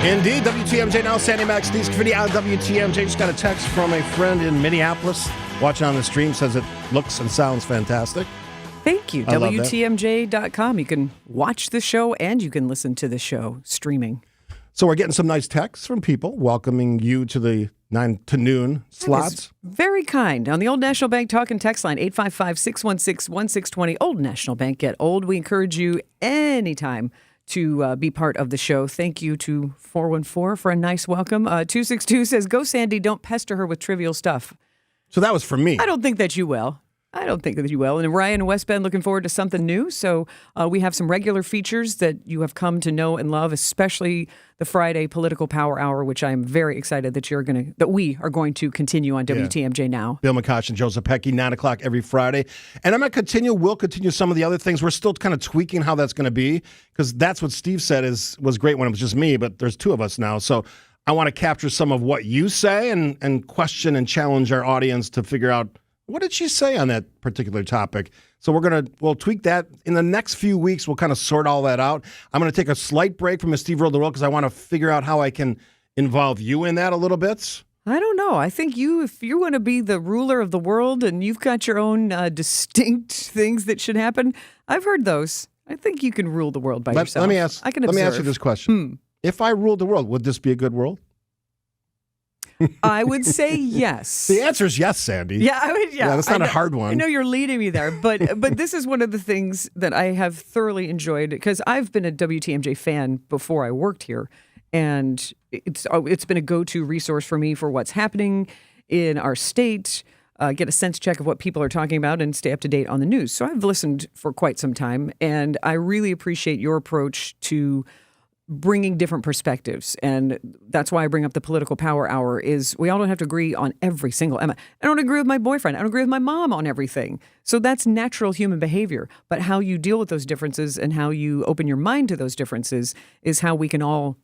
Indeed, WTMJ now, Sandy Maxx, Steve Scaffidi on WTMJ. Just got a text from a friend in Minneapolis watching on the stream, says it looks and sounds fantastic. Thank you. WTMJ.com. You can watch the show and you can listen to the show streaming. So we're getting some nice texts from people welcoming you to the 9 to noon slots. Very kind. On the Old National Bank talk and text line, 855-616-1620. Old National Bank, get old. We encourage you anytime to be part of the show. Thank you to 414 for a nice welcome. 262 says, go Sandy, don't pester her with trivial stuff. So that was for me. I don't think that you will. And Ryan in West Bend looking forward to something new. So we have some regular features that you have come to know and love, especially the Friday Political Power Hour, which I'm very excited that we are going to continue on WTMJ now. Bill McCosh and Joseph Pecky, 9 o'clock every Friday. And I'm going to we'll continue some of the other things. We're still kind of tweaking how that's going to be, because that's what Steve said was great when it was just me, but there's two of us now. So I want to capture some of what you say and question and challenge our audience to figure out, what did she say on that particular topic? So we'll tweak that. In the next few weeks, we'll kind of sort all that out. I'm going to take a slight break from the Steve Ruled the World because I want to figure out how I can involve you in that a little bit. I don't know. I think if you want to be the ruler of the world and you've got your own distinct things that should happen, I've heard those. I think you can rule the world by yourself. Let me ask you this question. If I ruled the world, would this be a good world? I would say yes. The answer is yes, Sandy. Yeah, I would. Yeah, that's not a hard one. I know you're leading me there, but this is one of the things that I have thoroughly enjoyed, because I've been a WTMJ fan before I worked here, and it's been a go-to resource for me for what's happening in our state. Get a sense check of what people are talking about and stay up to date on the news. So I've listened for quite some time, and I really appreciate your approach to bringing different perspectives. And that's why I bring up the Political Power Hour, is we all don't have to agree on every single Emma. I don't agree with my boyfriend. I don't agree with my mom on everything. So that's natural human behavior. But how you deal with those differences and how you open your mind to those differences is how we can all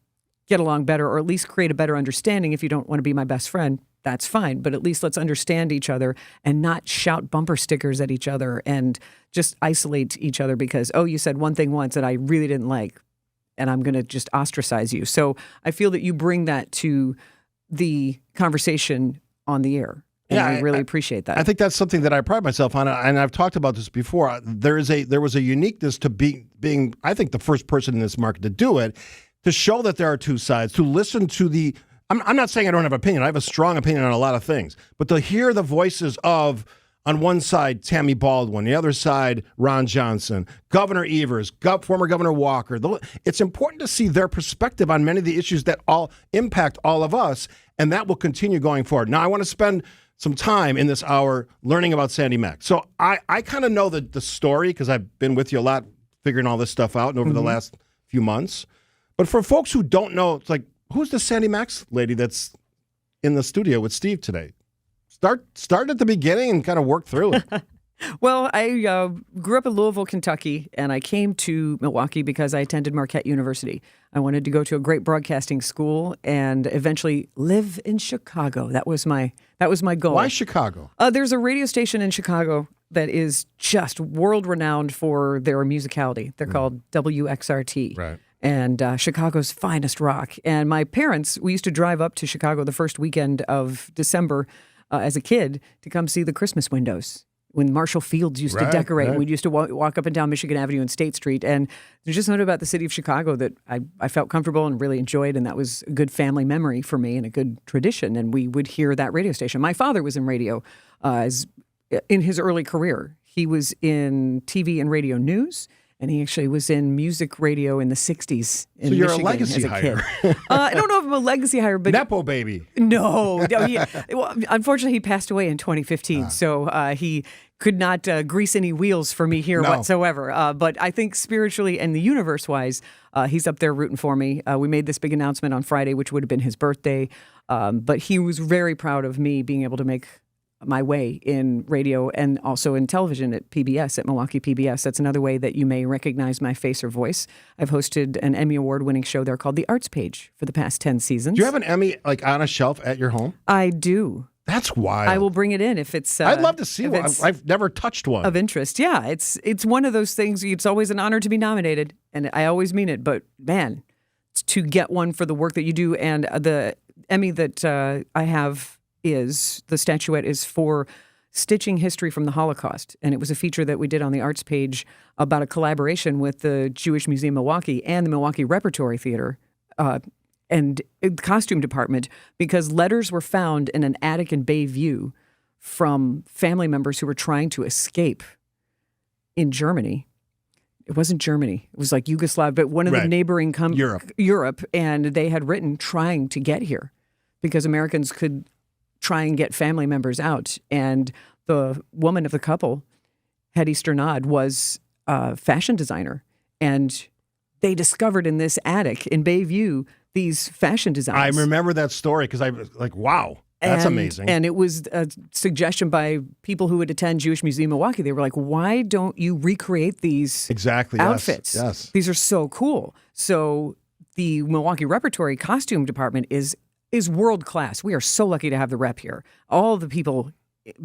get along better, or at least create a better understanding. If you don't want to be my best friend, that's fine. But at least let's understand each other and not shout bumper stickers at each other and just isolate each other because, oh, you said one thing once that I really didn't like, and I'm going to just ostracize you. So I feel that you bring that to the conversation on the air. And I really appreciate that. I think that's something that I pride myself on, and I've talked about this before. There was a uniqueness to being, I think, the first person in this market to do it, to show that there are two sides, to listen to the, I'm not saying I don't have an opinion. I have a strong opinion on a lot of things, but to hear the voices of, on one side, Tammy Baldwin, the other side, Ron Johnson, Governor Evers, former Governor Walker. It's important to see their perspective on many of the issues that all impact all of us, and that will continue going forward. Now, I want to spend some time in this hour learning about Sandy Maxx. So I kind of know the story because I've been with you a lot figuring all this stuff out over the last few months. But for folks who don't know, it's like, who's the Sandy Maxx lady that's in the studio with Steve today? Start at the beginning and kind of work through it. Well, I grew up in Louisville, Kentucky, and I came to Milwaukee because I attended Marquette University. I wanted to go to a great broadcasting school and eventually live in Chicago. That was my goal. Why Chicago? There's a radio station in Chicago that is just world-renowned for their musicality. They're called WXRT. Right. And Chicago's finest rock. And my parents, we used to drive up to Chicago the first weekend of December as a kid to come see the Christmas windows when Marshall Fields used to decorate. Right. We used to walk up and down Michigan Avenue and State Street. And there's just something about the city of Chicago that I felt comfortable and really enjoyed. And that was a good family memory for me and a good tradition. And we would hear that radio station. My father was in radio in his early career. He was in TV and radio news. And he actually was in music radio in the 60s in so you're Michigan a legacy as a hire. kid. I don't know if I'm a legacy hire, but... Nepo baby. No. Unfortunately, he passed away in 2015, so he could not grease any wheels for me here whatsoever. But I think spiritually and the universe-wise, he's up there rooting for me. We made this big announcement on Friday, which would have been his birthday. But he was very proud of me being able to make my way in radio and also in television at PBS, at Milwaukee PBS. That's another way that you may recognize my face or voice. I've hosted an Emmy Award-winning show there called The Arts Page for the past 10 seasons. Do you have an Emmy on a shelf at your home? I do. That's wild. I will bring it in if it's... I'd love to see one. I've never touched one. Of interest. Yeah, it's one of those things. It's always an honor to be nominated, and I always mean it. But, man, to get one for the work that you do. And the Emmy that I have the statuette is for Stitching History from the Holocaust. And it was a feature that we did on the arts page about a collaboration with the Jewish Museum Milwaukee and the Milwaukee Repertory Theater and the costume department, because letters were found in an attic in Bayview from family members who were trying to escape in Germany. It wasn't Germany. It was like Yugoslavia, but one of the neighboring Europe, and they had written trying to get here because Americans could try and get family members out. And the woman of the couple, Hedy Sternad, was a fashion designer. And they discovered in this attic in Bayview these fashion designs. I remember that story because I was like, wow, that's amazing. And it was a suggestion by people who would attend Jewish Museum Milwaukee. They were like, why don't you recreate these outfits? Yes. These are so cool. So the Milwaukee Repertory Costume Department is world class. We are so lucky to have the rep here. All the people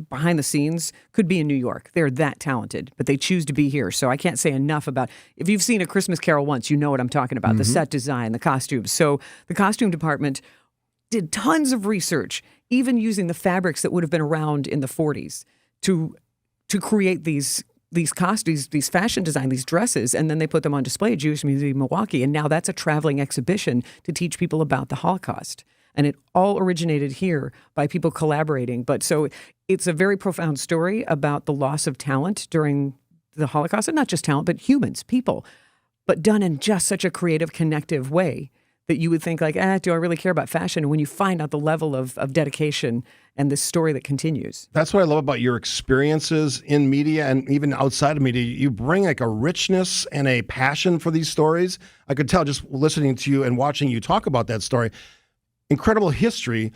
behind the scenes could be in New York. They're that talented, but they choose to be here. So I can't say enough about, if you've seen A Christmas Carol once, you know what I'm talking about, the set design, the costumes. So the costume department did tons of research, even using the fabrics that would have been around in the 40s to create these costumes, these fashion design, these dresses, and then they put them on display at Jewish Museum Milwaukee. And now that's a traveling exhibition to teach people about the Holocaust. And it all originated here by people collaborating. But so it's a very profound story about the loss of talent during the Holocaust, and not just talent, but humans, people, but done in just such a creative, connective way that you would think like, do I really care about fashion? And when you find out the level of dedication and this story that continues. That's what I love about your experiences in media and even outside of media. You bring like a richness and a passion for these stories. I could tell just listening to you and watching you talk about that story. Incredible history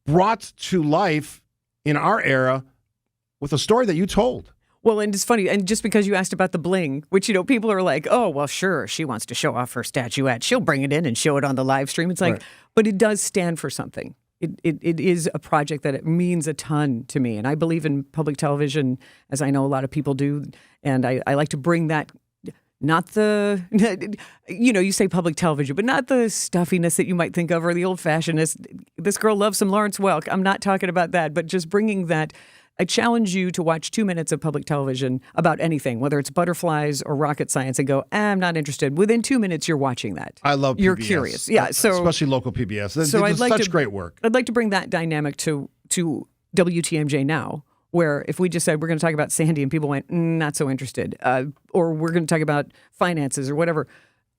brought to life in our era with a story that you told. Well, and it's funny, and just because you asked about the bling, which, people are like, oh, well, sure, she wants to show off her statuette. She'll bring it in and show it on the live stream. It's like, but it does stand for something. It is a project that it means a ton to me. And I believe in public television, as I know a lot of people do. And I like to bring that, not the, you say public television, but not the stuffiness that you might think of or the old-fashionedness. This girl loves some Lawrence Welk. I'm not talking about that, but just bringing that. I challenge you to watch 2 minutes of public television about anything, whether it's butterflies or rocket science, and go, I'm not interested. Within 2 minutes, you're watching that. I love PBS. You're curious. Yeah. So, especially local PBS. They do such great work. I'd like to bring that dynamic to WTMJ Now, where if we just said we're going to talk about Sandy and people went, not so interested, or we're going to talk about finances or whatever,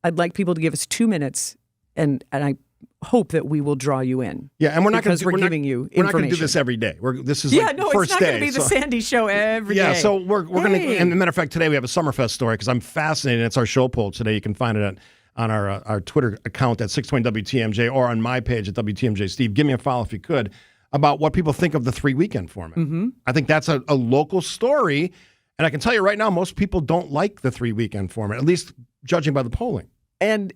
I'd like people to give us 2 minutes, and I hope that we will draw you in. Yeah, and we're not going to giving you information. We're not going to do this every day. This is like the first day. It's not going to be the Sandy Show every day. Yeah, so we're going to. And as a matter of fact, today we have a Summerfest story because I'm fascinated. It's our show poll today. You can find it on our Twitter account at 620 WTMJ or on my page at WTMJ Steve. Give me a follow if you could about what people think of the 3-weekend format. Mm-hmm. I think that's a local story, and I can tell you right now, most people don't like the 3-weekend format, at least judging by the polling. And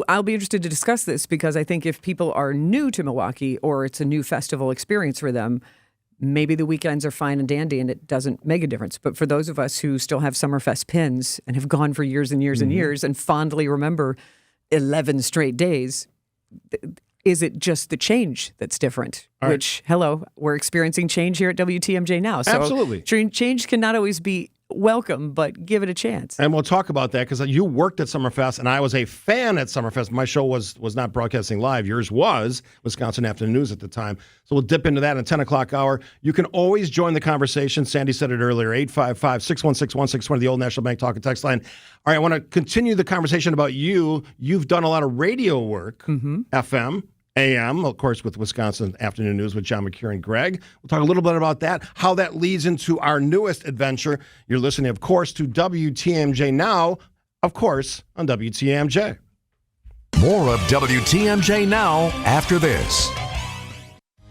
I'll be interested to discuss this because I think if people are new to Milwaukee or it's a new festival experience for them, maybe the weekends are fine and dandy and it doesn't make a difference. But for those of us who still have Summerfest pins and have gone for years and years and years and fondly remember 11 straight days, is it just the change that's different? All Which, hello, we're experiencing change here at WTMJ now. So absolutely. Change cannot always be welcome, but give it a chance. And we'll talk about that because you worked at Summerfest and I was a fan at Summerfest. My show was not broadcasting live. Yours was Wisconsin Afternoon News at the time. So we'll dip into that in the 10 o'clock hour. You can always join the conversation. Sandy said it earlier, 855-616-1620, the old National Bank Talk and Text line. All right, I want to continue the conversation about you. You've done a lot of radio work, FM, AM, of course, with Wisconsin Afternoon News with John McCure and Greg. We'll talk a little bit about that, how that leads into our newest adventure. You're listening, of course, to WTMJ Now, of course, on WTMJ. More of WTMJ Now after this.